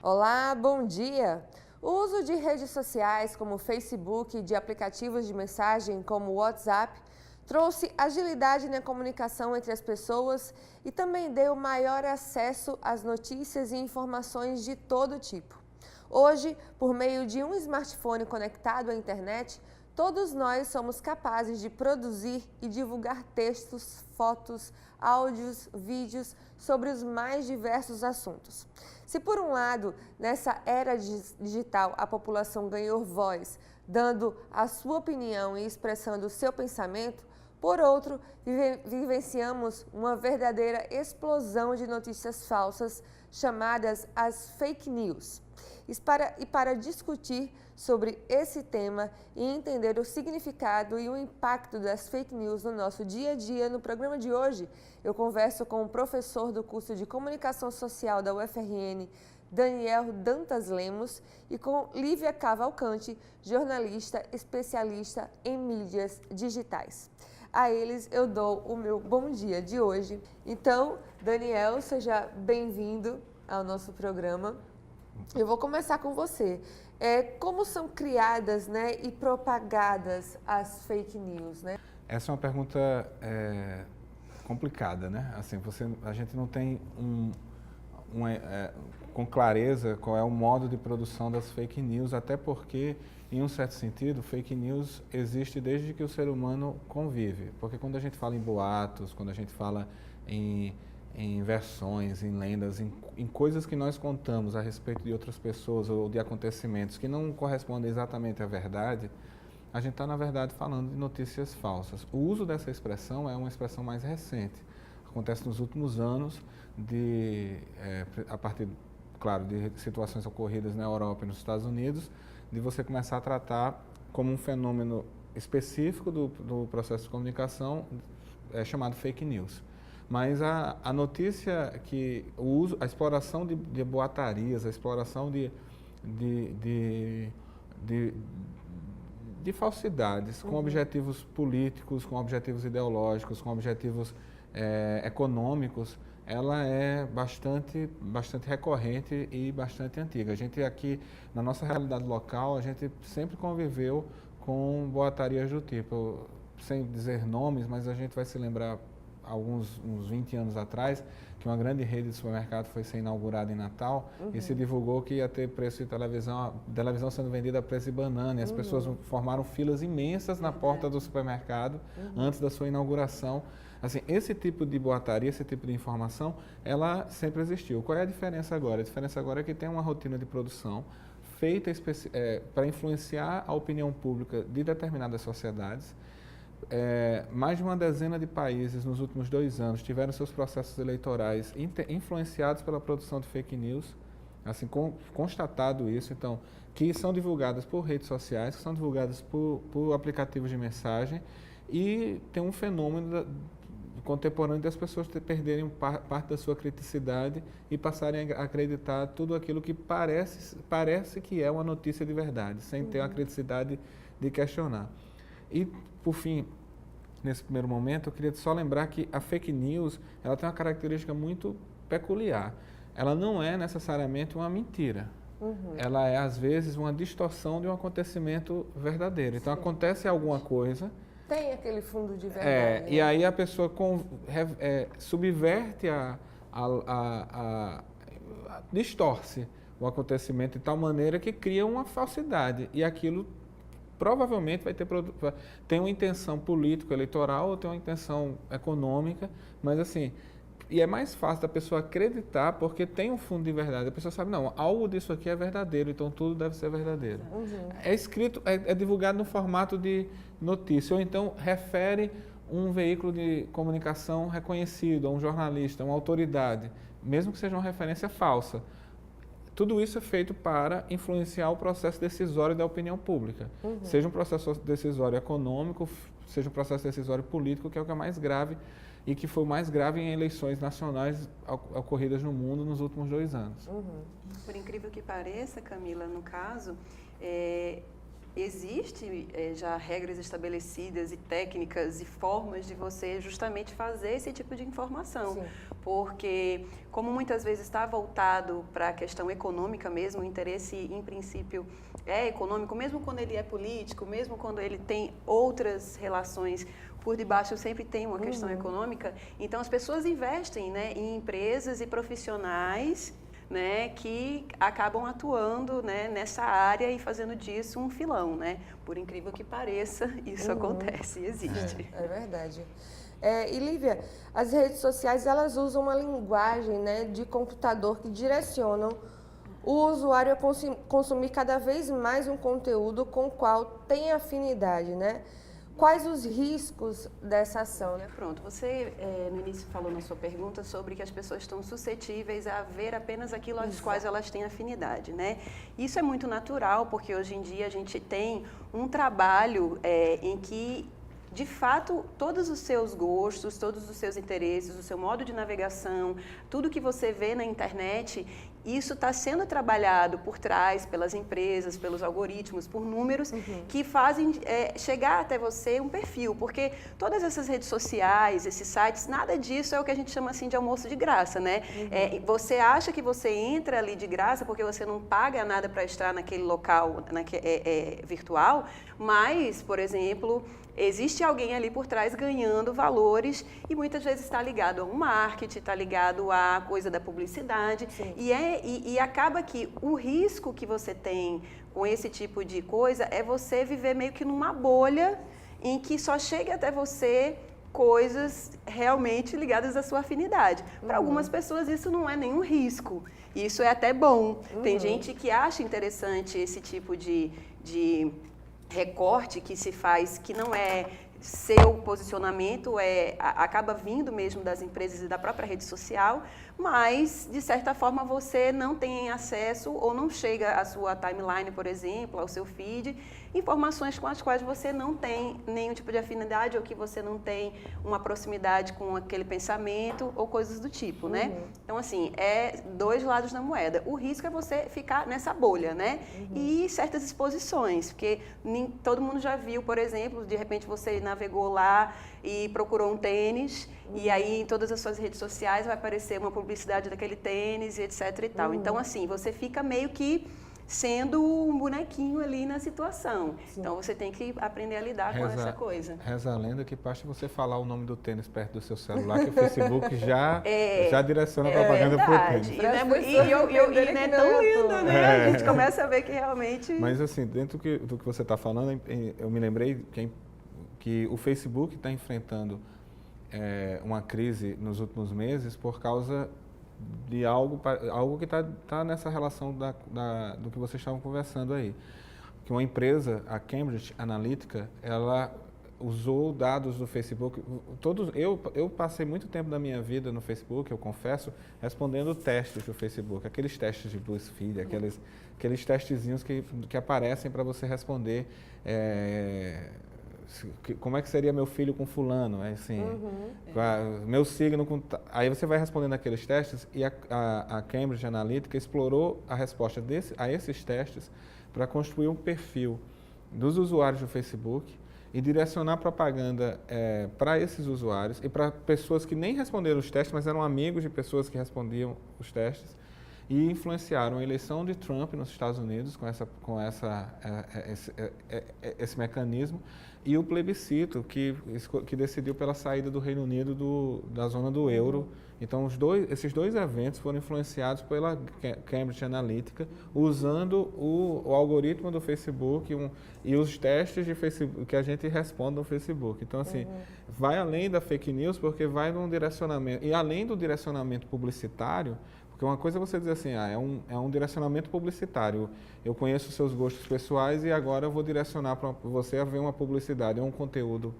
Olá, bom dia! O uso de redes sociais como Facebook e de aplicativos de mensagem como o WhatsApp trouxe agilidade na comunicação entre as pessoas e também deu maior acesso às notícias e informações de todo tipo. Hoje, por meio de um smartphone conectado à internet, todos nós somos capazes de produzir e divulgar textos, fotos, áudios, vídeos sobre os mais diversos assuntos. Se por um lado, nessa era digital, a população ganhou voz, dando a sua opinião e expressando o seu pensamento, por outro, vivenciamos uma verdadeira explosão de notícias falsas, chamadas as fake news. E para discutir sobre esse tema e entender o significado e o impacto das fake news no nosso dia a dia, no programa de hoje, eu converso com o professor do curso de Comunicação Social da UFRN, Daniel Dantas Lemos, e com Lívia Cavalcante, jornalista especialista em mídias digitais. A eles eu dou o meu bom dia de hoje. Então, Daniel, seja bem-vindo ao nosso programa. Eu vou começar com você. Como são criadas, né, e propagadas as fake news, né? Essa é uma pergunta complicada, né? Assim, a gente não tem com clareza qual é o modo de produção das fake news, até porque, em um certo sentido, fake news existe desde que o ser humano convive. Porque quando a gente fala em boatos, quando a gente fala em versões, em lendas, em coisas que nós contamos a respeito de outras pessoas ou de acontecimentos que não correspondem exatamente à verdade, a gente está, na verdade, falando de notícias falsas. O uso dessa expressão é uma expressão mais recente. Acontece nos últimos anos, a partir, claro, de situações ocorridas na Europa e nos Estados Unidos, de você começar a tratar como um fenômeno específico do processo de comunicação chamado fake news. Mas a notícia que a exploração de boatarias, a exploração de falsidades com objetivos políticos, com objetivos ideológicos, com objetivos econômicos, ela é bastante recorrente e bastante antiga. A gente aqui, na nossa realidade local, a gente sempre conviveu com boatarias do tipo, sem dizer nomes, mas a gente vai se lembrar uns 20 anos atrás, que uma grande rede de supermercado foi ser inaugurada em Natal e se divulgou que ia ter preço de televisão sendo vendida a preço de banana. E as pessoas formaram filas imensas na porta do supermercado antes da sua inauguração. Assim, esse tipo de boataria, esse tipo de informação, ela sempre existiu. Qual é a diferença agora? A diferença agora é que tem uma rotina de produção feita para influenciar a opinião pública de determinadas sociedades. Mais de uma dezena de países nos últimos 2 anos tiveram seus processos eleitorais influenciados pela produção de fake news, assim, constatado isso, então, que são divulgadas por redes sociais, que são divulgadas por aplicativos de mensagem, e tem um fenômeno contemporâneo das pessoas perderem parte da sua criticidade e passarem a acreditar tudo aquilo que parece que é uma notícia de verdade, sem ter a criticidade de questionar. E, por fim, nesse primeiro momento, eu queria só lembrar que a fake news, ela tem uma característica muito peculiar. Ela não é necessariamente uma mentira. Ela é, às vezes, uma distorção de um acontecimento verdadeiro. Então, acontece alguma coisa... Tem aquele fundo de verdade. E aí a pessoa subverte, distorce o acontecimento de tal maneira que cria uma falsidade. E aquilo provavelmente tem uma intenção político-eleitoral ou tem uma intenção econômica, mas assim, e é mais fácil da pessoa acreditar porque tem um fundo de verdade. A pessoa sabe, não, algo disso aqui é verdadeiro, então tudo deve ser verdadeiro. É escrito, é divulgado no formato de notícia, ou então refere um veículo de comunicação reconhecido, a um jornalista, uma autoridade, mesmo que seja uma referência falsa. Tudo isso é feito para influenciar o processo decisório da opinião pública. Seja um processo decisório econômico, seja um processo decisório político, que é o que é mais grave e que foi o mais grave em eleições nacionais ocorridas no mundo nos últimos 2 anos. Por incrível que pareça, Camila, no caso, Existe já regras estabelecidas e técnicas e formas de você justamente fazer esse tipo de informação. Sim. Porque, como muitas vezes está voltado para a questão econômica mesmo, o interesse, em princípio, é econômico, mesmo quando ele é político, mesmo quando ele tem outras relações por debaixo, sempre tem uma questão econômica. Então, as pessoas investem, né, em empresas e profissionais, né, que acabam atuando, né, nessa área e fazendo disso um filão, né? Por incrível que pareça, isso acontece, existe. É verdade. E Lívia, as redes sociais, elas usam uma linguagem, né, de computador que direcionam o usuário a consumir cada vez mais um conteúdo com o qual tem afinidade, né? Quais os riscos dessa ação, né? Pronto, você no início falou na sua pergunta sobre que as pessoas estão suscetíveis a ver apenas aquilo às quais elas têm afinidade, né? Isso é muito natural, porque hoje em dia a gente tem um trabalho em que, de fato, todos os seus gostos, todos os seus interesses, o seu modo de navegação, tudo que você vê na internet, isso está sendo trabalhado por trás pelas empresas, pelos algoritmos, por números que fazem chegar até você um perfil, porque todas essas redes sociais, esses sites, nada disso é o que a gente chama assim de almoço de graça, né? Você acha que você entra ali de graça porque você não paga nada para estar naquele local virtual, mas, por exemplo, existe alguém ali por trás ganhando valores e muitas vezes está ligado a um marketing, está ligado à coisa da publicidade. E acaba que o risco que você tem com esse tipo de coisa é você viver meio que numa bolha em que só chega até você coisas realmente ligadas à sua afinidade. Para algumas pessoas isso não é nenhum risco, isso é até bom. Tem gente que acha interessante esse tipo de recorte que se faz, que não é seu posicionamento, acaba vindo mesmo das empresas e da própria rede social, mas, de certa forma, você não tem acesso ou não chega à sua timeline, por exemplo, ao seu feed, informações com as quais você não tem nenhum tipo de afinidade ou que você não tem uma proximidade com aquele pensamento ou coisas do tipo, né? Então, assim, é dois lados da moeda. O risco é você ficar nessa bolha, né? E certas exposições, porque todo mundo já viu, por exemplo, de repente você navegou lá e procurou um tênis, e aí em todas as suas redes sociais vai aparecer uma publicidade daquele tênis, e etc e tal. Então, assim, você fica meio que sendo um bonequinho ali na situação. Então, você tem que aprender a lidar com essa coisa. Reza a lenda que basta você falar o nome do tênis perto do seu celular, que o Facebook já direciona a propaganda para o tênis. E não é tão lindo, né? A gente começa a ver que realmente... Mas, assim, dentro do que você está falando, eu me lembrei que o Facebook está enfrentando uma crise nos últimos meses por causa de algo que está nessa relação do que vocês estavam conversando aí. Que uma empresa, a Cambridge Analytica, ela usou dados do Facebook. Eu passei muito tempo da minha vida no Facebook, eu confesso, respondendo testes do Facebook, aqueles testes de BuzzFeed, aqueles testezinhos que aparecem para você responder como é que seria meu filho com fulano, assim, meu signo com... Aí você vai respondendo aqueles testes e a Cambridge Analytica explorou a resposta a esses testes para construir um perfil dos usuários do Facebook e direcionar propaganda para esses usuários e para pessoas que nem responderam os testes, mas eram amigos de pessoas que respondiam os testes e influenciaram a eleição de Trump nos Estados Unidos com esse mecanismo e o plebiscito que decidiu pela saída do Reino Unido da zona do euro. Então, esses dois eventos foram influenciados pela Cambridge Analytica, usando o algoritmo do Facebook e os testes de Facebook que a gente responde no Facebook. Então, assim, vai além da fake news, porque vai num direcionamento. E além do direcionamento publicitário, porque uma coisa é você dizer assim, é um direcionamento publicitário. Eu conheço os seus gostos pessoais e agora eu vou direcionar para você a ver uma publicidade, um conteúdo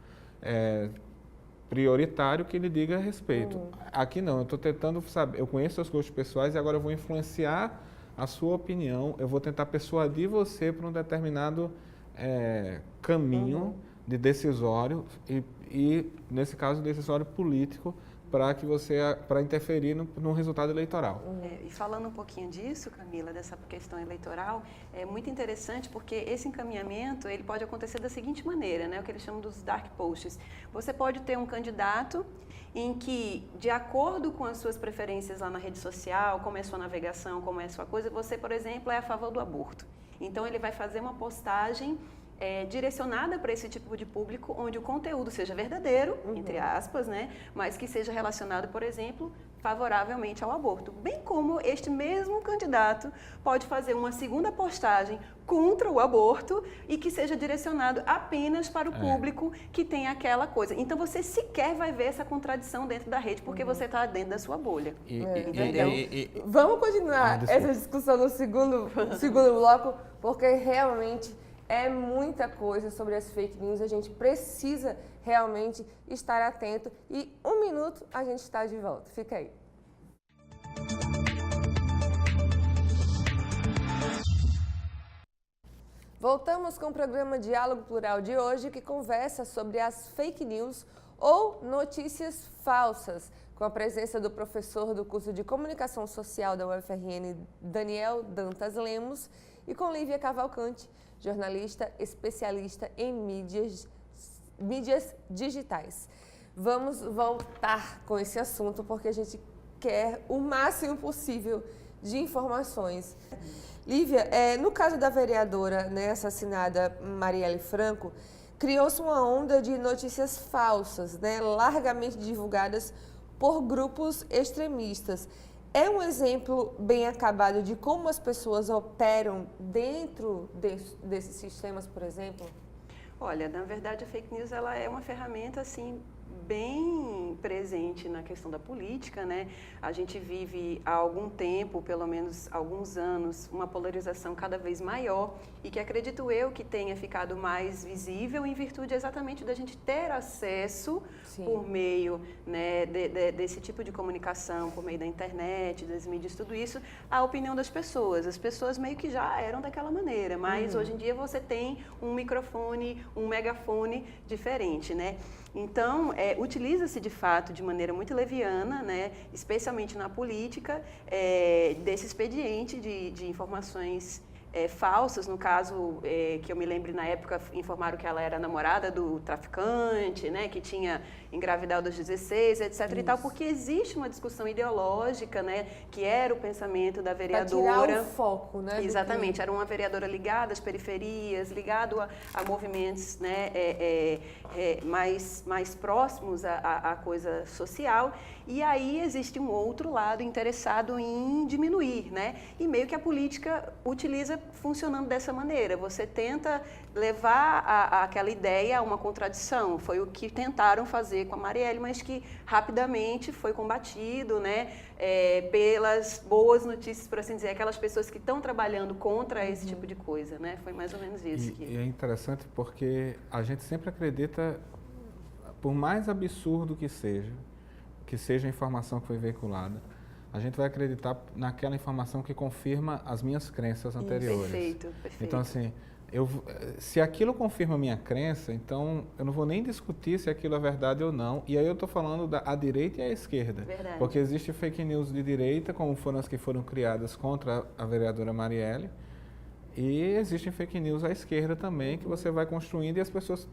prioritário que lhe diga a respeito. Aqui não, eu estou tentando saber, eu conheço seus gostos pessoais e agora eu vou influenciar a sua opinião, eu vou tentar persuadir você para um determinado caminho de decisório e, nesse caso, decisório político, para interferir no resultado eleitoral. E falando um pouquinho disso, Camila, dessa questão eleitoral, é muito interessante porque esse encaminhamento ele pode acontecer da seguinte maneira, né? O que eles chamam dos dark posts. Você pode ter um candidato em que, de acordo com as suas preferências lá na rede social, como é a sua navegação, como é a sua coisa, você, por exemplo, é a favor do aborto. Então, ele vai fazer uma postagem direcionada para esse tipo de público, onde o conteúdo seja verdadeiro, entre aspas, né? Mas que seja relacionado, por exemplo, favoravelmente ao aborto. Bem como este mesmo candidato pode fazer uma segunda postagem contra o aborto e que seja direcionado apenas para o público que tem aquela coisa. Então, você sequer vai ver essa contradição dentro da rede, porque você está dentro da sua bolha. Entendeu? Vamos continuar essa discussão no segundo bloco, porque realmente é muita coisa sobre as fake news, a gente precisa realmente estar atento. E 1 minuto a gente está de volta. Fica aí. Voltamos com o programa Diálogo Plural de hoje, que conversa sobre as fake news ou notícias falsas, com a presença do professor do curso de Comunicação Social da UFRN, Daniel Dantas Lemos, e com Lívia Cavalcante, jornalista especialista em mídias digitais. Vamos voltar com esse assunto porque a gente quer o máximo possível de informações. Lívia, no caso da vereadora, né, assassinada Marielle Franco, criou-se uma onda de notícias falsas, né, largamente divulgadas por grupos extremistas. É um exemplo bem acabado de como as pessoas operam dentro desses sistemas, por exemplo? Olha, na verdade a fake news ela é uma ferramenta assim bem presente na questão da política, né? A gente vive há algum tempo, pelo menos alguns anos, uma polarização cada vez maior e que acredito eu que tenha ficado mais visível em virtude exatamente da gente ter acesso por meio, né, desse tipo de comunicação, por meio da internet, das mídias, tudo isso, à opinião das pessoas. As pessoas meio que já eram daquela maneira, mas hoje em dia você tem um microfone, um megafone diferente, né? Então, utiliza-se de fato de maneira muito leviana, né, especialmente na política, desse expediente de informações falsas. No caso, que eu me lembre na época, informaram que ela era namorada do traficante, né, que tinha engravidado aos 16, etc. Isso. E tal, porque existe uma discussão ideológica, né, que era o pensamento da vereadora. Pra tirar o foco, né? Exatamente, era uma vereadora ligada às periferias, ligada a movimentos, né, mais próximos à coisa social. E aí existe um outro lado interessado em diminuir, né? E meio que a política utiliza funcionando dessa maneira. Você tenta levar aquela ideia a uma contradição. Foi o que tentaram fazer com a Marielle, mas que rapidamente foi combatido, né? Pelas boas notícias, por assim dizer, aquelas pessoas que estão trabalhando contra esse tipo de coisa, né? Foi mais ou menos isso. E é interessante porque a gente sempre acredita, por mais absurdo que seja a informação que foi veiculada, a gente vai acreditar naquela informação que confirma as minhas crenças anteriores. Perfeito. Então, assim, se aquilo confirma a minha crença, então eu não vou nem discutir se aquilo é verdade ou não. E aí eu estou falando da direita e a esquerda. Verdade. Porque existe fake news de direita, como foram as que foram criadas contra a vereadora Marielle, e existem fake news à esquerda também, que você vai construindo e as pessoas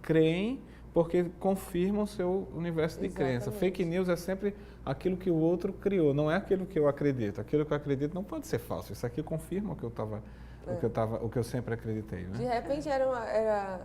creem porque confirmam o seu universo de crença. Fake news é sempre aquilo que o outro criou, não é aquilo que eu acredito. Aquilo que eu acredito não pode ser falso. Isso aqui confirma o que eu sempre acreditei, né? De repente era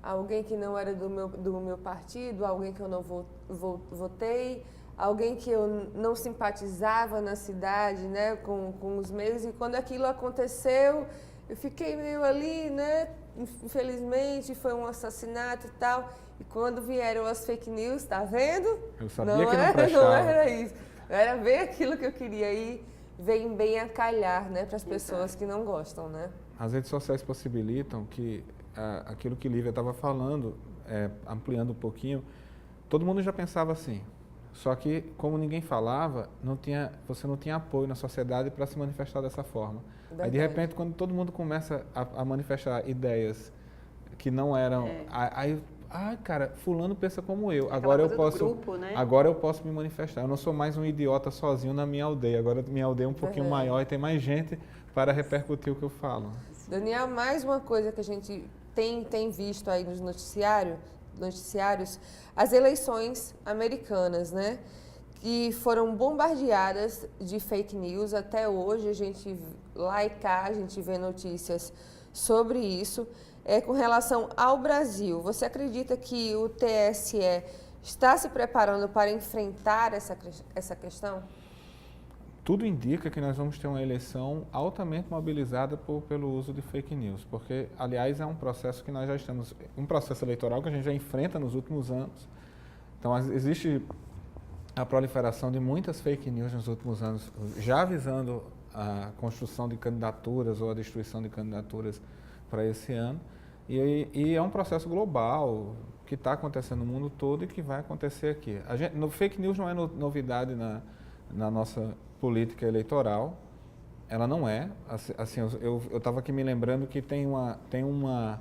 alguém que não era do meu partido, alguém que eu não votei, alguém que eu não simpatizava na cidade, né, com os meios, e quando aquilo aconteceu, eu fiquei meio ali, né, infelizmente foi um assassinato e tal, e quando vieram as fake news, tá vendo? Eu sabia que não prestava. Não era isso, era ver aquilo que eu queria ir, vem bem a calhar, né, para as pessoas que não gostam, né? As redes sociais possibilitam que aquilo que Lívia estava falando, ampliando um pouquinho, todo mundo já pensava assim. Só que, como ninguém falava, você não tinha apoio na sociedade para se manifestar dessa forma. Verdade. Aí, de repente, quando todo mundo começa a manifestar ideias que não eram... Aí cara, fulano pensa como eu. Agora eu posso, grupo, né? Agora eu posso me manifestar. Eu não sou mais um idiota sozinho na minha aldeia. Agora minha aldeia é um pouquinho maior e tem mais gente para repercutir o que eu falo. Daniel, mais uma coisa que a gente tem visto aí nos noticiários, as eleições americanas, né? Que foram bombardeadas de fake news. Até hoje, lá e cá, a gente vê notícias sobre isso. Com relação ao Brasil, você acredita que o TSE está se preparando para enfrentar essa questão? Tudo indica que nós vamos ter uma eleição altamente mobilizada pelo uso de fake news, porque, aliás, é um processo que nós já estamos, um processo eleitoral que a gente já enfrenta nos últimos anos. Então, existe a proliferação de muitas fake news nos últimos anos, já visando a construção de candidaturas ou a destruição de candidaturas para esse ano. E é um processo global que está acontecendo no mundo todo e que vai acontecer aqui. Fake news não é novidade na nossa política eleitoral, ela não é. Assim, eu estava aqui me lembrando que tem uma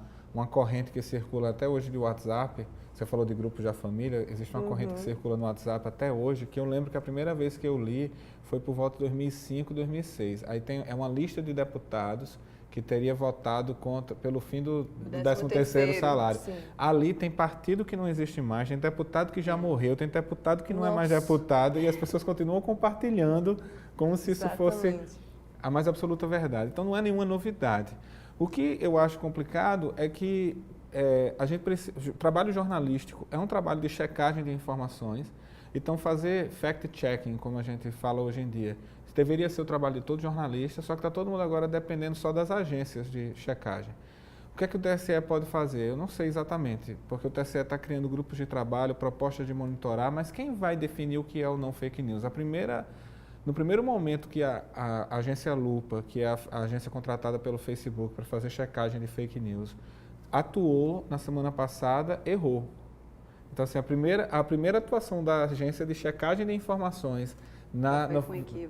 corrente que circula até hoje de WhatsApp. Você falou de grupos da família, existe uma corrente que circula no WhatsApp até hoje, que eu lembro que a primeira vez que eu li foi por volta de 2005, 2006. Aí é uma lista de deputados que teria votado pelo fim do 13º salário. Sim. Ali tem partido que não existe mais, tem deputado que já morreu, tem deputado que não é mais deputado, e as pessoas continuam compartilhando como se isso fosse a mais absoluta verdade. Então não é nenhuma novidade. O que eu acho complicado é que a gente precisa, o trabalho jornalístico é um trabalho de checagem de informações, então fazer fact-checking, como a gente fala hoje em dia, deveria ser o trabalho de todo jornalista, só que está todo mundo agora dependendo só das agências de checagem. O que é que o TSE pode fazer? Eu não sei exatamente, porque o TSE está criando grupos de trabalho, propostas de monitorar, mas quem vai definir o que é ou não fake news? No primeiro momento que a agência Lupa, que é a agência contratada pelo Facebook para fazer checagem de fake news, atuou na semana passada, errou. Então, assim, a primeira atuação da agência de checagem de informações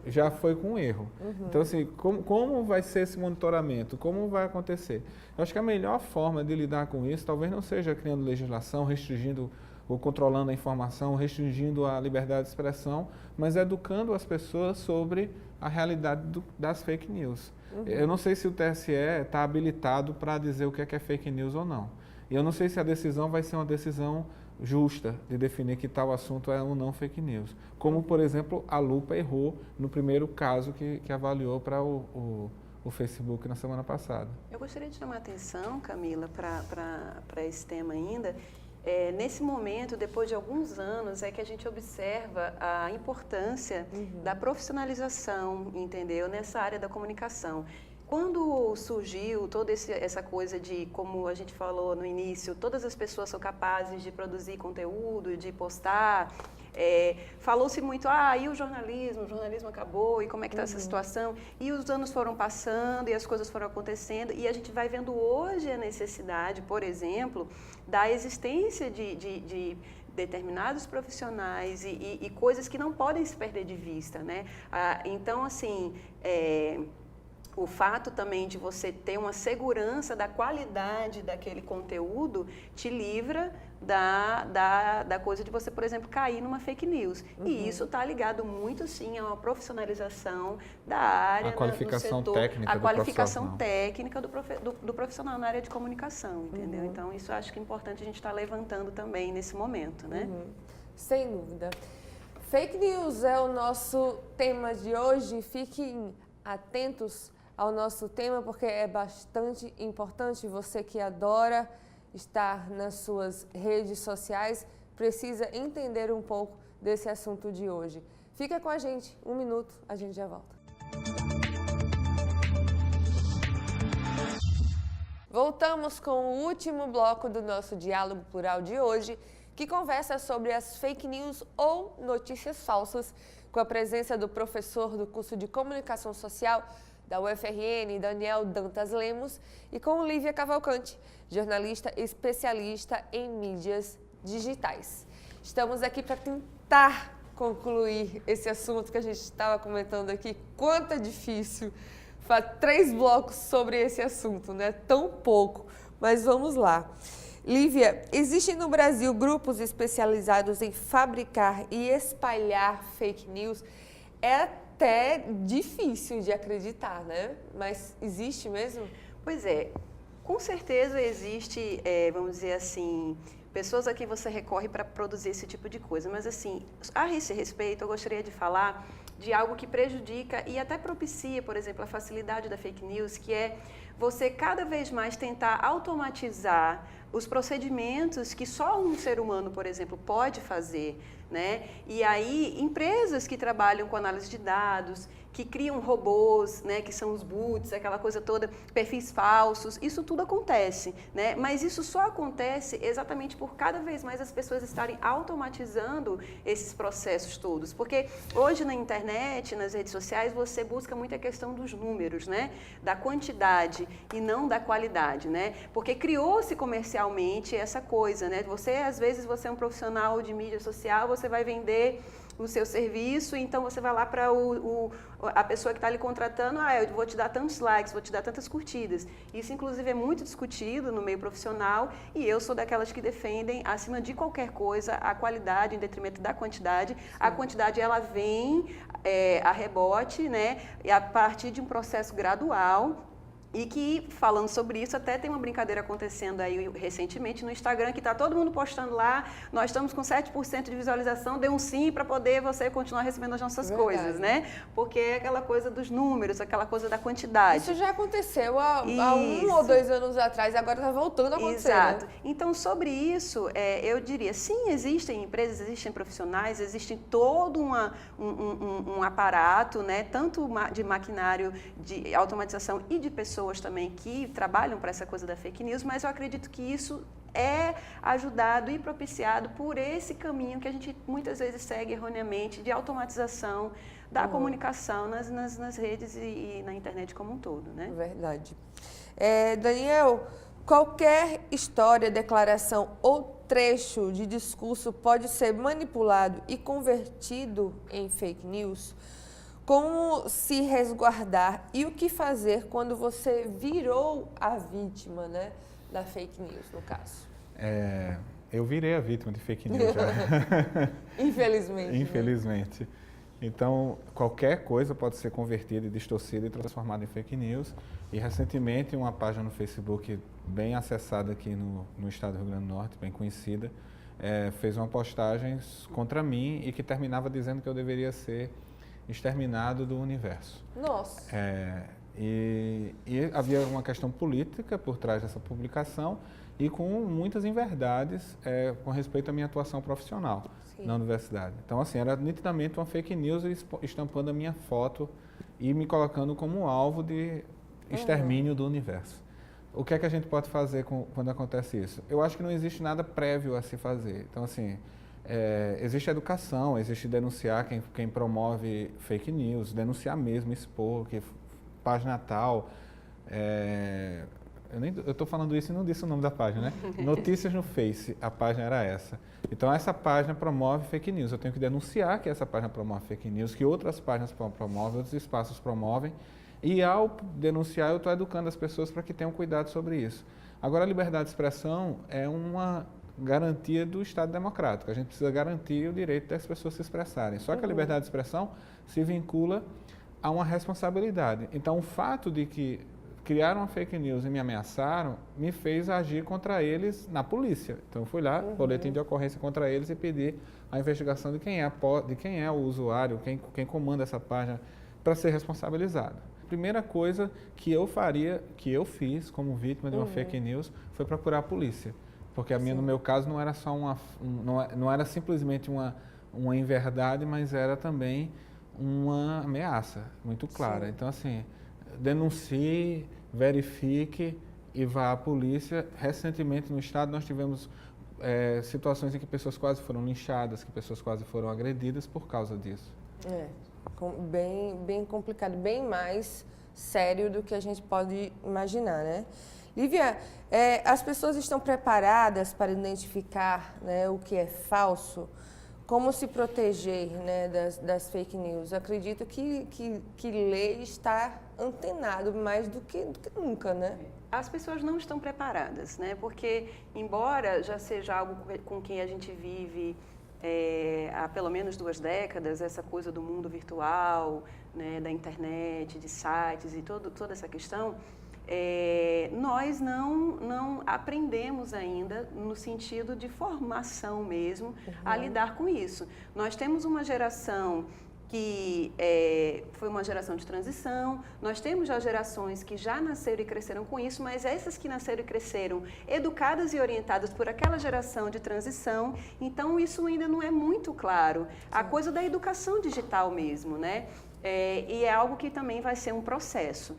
já foi com erro. Então, assim, como vai ser esse monitoramento? Como vai acontecer? Eu acho que a melhor forma de lidar com isso talvez não seja criando legislação, restringindo ou controlando a informação, restringindo a liberdade de expressão, mas educando as pessoas sobre a realidade das fake news. Eu não sei se o TSE está habilitado para dizer o que é fake news ou não. E eu não sei se a decisão vai ser uma decisão justa de definir que tal assunto é ou não fake news. Como, por exemplo, a Lupa errou no primeiro caso que avaliou para o Facebook na semana passada. Eu gostaria de chamar a atenção, Camila, para esse tema ainda. Nesse momento, depois de alguns anos, é que a gente observa a importância da profissionalização, entendeu? Nessa área da comunicação. Quando surgiu toda essa coisa de, como a gente falou no início, todas as pessoas são capazes de produzir conteúdo, de postar, falou-se muito, e o jornalismo acabou, e como é que está essa situação? E os anos foram passando, e as coisas foram acontecendo, e a gente vai vendo hoje a necessidade, por exemplo, da existência de determinados profissionais e coisas que não podem se perder de vista, né? Então, assim, o fato também de você ter uma segurança da qualidade daquele conteúdo te livra da coisa de você, por exemplo, cair numa fake news. E isso está ligado muito, sim, a uma profissionalização da área, a qualificação do setor, técnica a qualificação técnica do profissional na área de comunicação, entendeu? Então, isso eu acho que é importante a gente estar levantando também nesse momento, né? Sem dúvida. Fake news é o nosso tema de hoje. Fiquem atentos ao nosso tema, porque é bastante importante. Você que adora estar nas suas redes sociais precisa entender um pouco desse assunto de hoje. Fica com a gente, 1 minuto, a gente já volta. Voltamos com o último bloco do nosso Diálogo Plural de hoje, que conversa sobre as fake news ou notícias falsas, com a presença do professor do curso de Comunicação Social da UFRN, Daniel Dantas Lemos, e com Lívia Cavalcante, jornalista especialista em mídias digitais. Estamos aqui para tentar concluir esse assunto que a gente estava comentando aqui. Quanto é difícil. 3 blocos sobre esse assunto, né? Tão pouco, mas vamos lá. Lívia, existem no Brasil grupos especializados em fabricar e espalhar fake news? É até difícil de acreditar, né? Mas existe mesmo? Pois é, com certeza existe, vamos dizer assim, pessoas a quem você recorre para produzir esse tipo de coisa. Mas assim, a esse respeito, eu gostaria de falar de algo que prejudica e até propicia, por exemplo, a facilidade da fake news, que é você cada vez mais tentar automatizar os procedimentos que só um ser humano, por exemplo, pode fazer, né? E aí, empresas que trabalham com análise de dados, que criam robôs, né, que são os bots, aquela coisa toda, perfis falsos, isso tudo acontece, né? Mas isso só acontece exatamente por cada vez mais as pessoas estarem automatizando esses processos todos, porque hoje na internet, nas redes sociais, você busca muito a questão dos números, né, da quantidade e não da qualidade, né? Porque criou-se comercialmente essa coisa, né? Às vezes você é um profissional de mídia social, você vai vender o seu serviço, então você vai lá para a pessoa que está lhe contratando, eu vou te dar tantos likes, vou te dar tantas curtidas. Isso, inclusive, é muito discutido no meio profissional e eu sou daquelas que defendem, acima de qualquer coisa, a qualidade em detrimento da quantidade. Sim. A quantidade, ela vem a rebote, né, e a partir de um processo gradual. E que, falando sobre isso, até tem uma brincadeira acontecendo aí recentemente no Instagram, que está todo mundo postando lá, nós estamos com 7% de visualização, dê um sim para poder você continuar recebendo as nossas coisas, né? Porque é aquela coisa dos números, aquela coisa da quantidade. Isso já aconteceu há 1 ou 2 anos atrás, agora está voltando a acontecer. Exato. Né? Então, sobre isso, eu diria, sim, existem empresas, existem profissionais, existe todo um aparato, né, tanto de maquinário, de automatização e de pessoas também que trabalham para essa coisa da fake news, mas eu acredito que isso é ajudado e propiciado por esse caminho que a gente muitas vezes segue erroneamente de automatização da comunicação nas redes e na internet como um todo, né? Verdade. Daniel, qualquer história, declaração ou trecho de discurso pode ser manipulado e convertido em fake news? Como se resguardar e o que fazer quando você virou a vítima, né, da fake news, no caso? Eu virei a vítima de fake news já. Infelizmente. Infelizmente. Né? Então, qualquer coisa pode ser convertida e distorcida e transformada em fake news. E, recentemente, uma página no Facebook bem acessada aqui no estado do Rio Grande do Norte, bem conhecida, fez uma postagem contra mim e que terminava dizendo que eu deveria ser exterminado do universo. Nossa! E havia uma questão política por trás dessa publicação e com muitas inverdades com respeito à minha atuação profissional. Sim. Na universidade. Então, assim, era nitidamente uma fake news estampando a minha foto e me colocando como alvo de extermínio do universo. O que é que a gente pode fazer quando acontece isso? Eu acho que não existe nada prévio a se fazer. Então, assim, existe educação, existe denunciar quem promove fake news, denunciar mesmo, expor, que página tal. Eu estou falando isso e não disse o nome da página, né? Notícias no Face, a página era essa. Então, essa página promove fake news. Eu tenho que denunciar que essa página promove fake news, que outras páginas promovem, outros espaços promovem. E, ao denunciar, eu estou educando as pessoas para que tenham cuidado sobre isso. Agora, a liberdade de expressão é uma garantia do Estado democrático. A gente precisa garantir o direito das pessoas se expressarem. Só que a liberdade de expressão se vincula a uma responsabilidade. Então, o fato de que criaram uma fake news e me ameaçaram, me fez agir contra eles na polícia. Então, eu fui lá, boletim de ocorrência contra eles e pedi a investigação de quem é o usuário, quem comanda essa página, para ser responsabilizado. A primeira coisa que eu fiz como vítima de uma fake news, foi procurar a polícia. Porque no meu caso não era só não era simplesmente uma inverdade, mas era também uma ameaça muito clara. Sim. Então, assim, denuncie, verifique e vá à polícia. Recentemente no estado nós tivemos situações em que pessoas quase foram linchadas, que pessoas quase foram agredidas por causa disso. Bem complicado, bem mais sério do que a gente pode imaginar, né? Lívia, as pessoas estão preparadas para identificar, né, o que é falso? como se proteger, né, das fake news? Eu acredito que ler está antenado mais do que nunca, né? As pessoas não estão preparadas, né? Porque, embora já seja algo com quem a gente vive há pelo menos 2 décadas, essa coisa do mundo virtual, né, da internet, de sites e toda essa questão, nós não aprendemos ainda no sentido de formação mesmo a lidar com isso. Nós temos uma geração que foi uma geração de transição, nós temos já gerações que já nasceram e cresceram com isso, mas essas que nasceram e cresceram educadas e orientadas por aquela geração de transição, então isso ainda não é muito claro. A coisa da educação digital mesmo, né? E é algo que também vai ser um processo.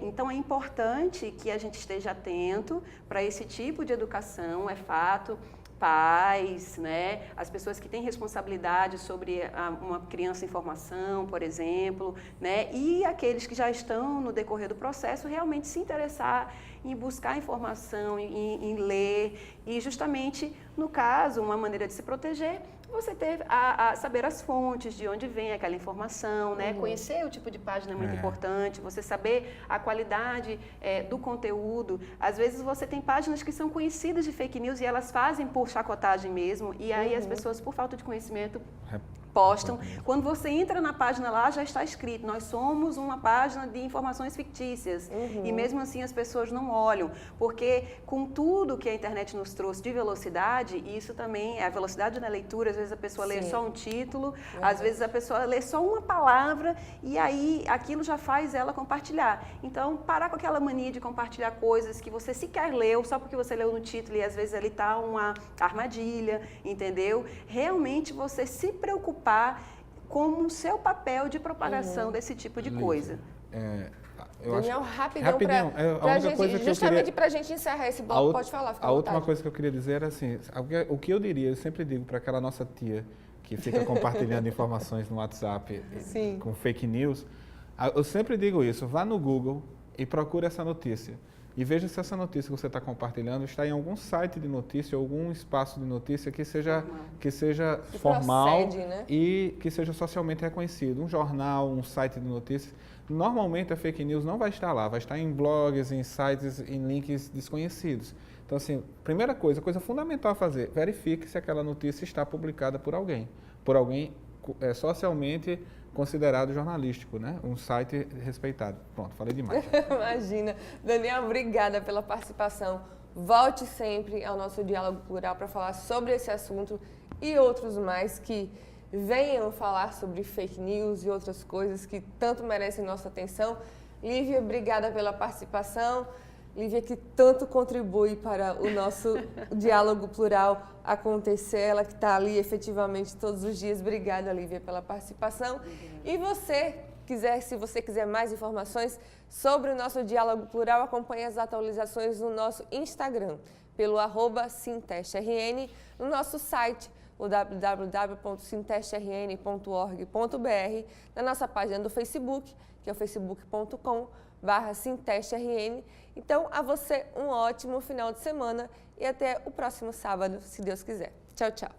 Então é importante que a gente esteja atento para esse tipo de educação, é fato. Pais, né, as pessoas que têm responsabilidade sobre uma criança em formação, por exemplo, né, e aqueles que já estão no decorrer do processo realmente se interessar em buscar informação, em ler e justamente, no caso, uma maneira de se proteger, você ter a saber as fontes, de onde vem aquela informação, né? Conhecer o tipo de página é muito importante, você saber a qualidade do conteúdo. Às vezes você tem páginas que são conhecidas de fake news e elas fazem por chacotagem mesmo, e aí as pessoas, por falta de conhecimento, postam. Quando você entra na página lá, já está escrito, nós somos uma página de informações fictícias. E mesmo assim as pessoas não olham, porque com tudo que a internet nos trouxe de velocidade, isso também é a velocidade na leitura, às vezes a pessoa lê só um título, às vezes a pessoa lê só uma palavra e aí aquilo já faz ela compartilhar. Então, parar com aquela mania de compartilhar coisas que você sequer leu, só porque você leu no título e às vezes ali está uma armadilha, entendeu? Realmente você se preocupar como o seu papel de propagação desse tipo de coisa. Daniel, rapidão pra gente, justamente para a gente encerrar esse bloco, pode falar, fica à vontade. A última coisa que eu queria dizer era assim, o que eu diria, eu sempre digo para aquela nossa tia que fica compartilhando informações no WhatsApp com fake news, eu sempre digo isso, vá no Google e procure essa notícia. E veja se essa notícia que você está compartilhando está em algum site de notícia, algum espaço de notícia que seja formal procede, né? E que seja socialmente reconhecido. Um jornal, um site de notícias. Normalmente a fake news não vai estar lá, vai estar em blogs, em sites, em links desconhecidos. Então, assim, primeira coisa fundamental a fazer, verifique se aquela notícia está publicada por alguém socialmente considerado jornalístico, né? Um site respeitado. Pronto, falei demais. Imagina. Daniel, obrigada pela participação. Volte sempre ao nosso Diálogo Plural para falar sobre esse assunto e outros mais que venham falar sobre fake news e outras coisas que tanto merecem nossa atenção. Lívia, obrigada pela participação. Lívia, que tanto contribui para o nosso Diálogo Plural acontecer, ela que está ali efetivamente todos os dias. Obrigada, Lívia, pela participação. E se você quiser mais informações sobre o nosso Diálogo Plural, acompanhe as atualizações no nosso Instagram, pelo @sintestrn, no nosso site, o www.sintestrn.org.br, na nossa página do Facebook, que é o facebook.com/sintestrn. Então, a você um ótimo final de semana e até o próximo sábado, se Deus quiser. Tchau, tchau.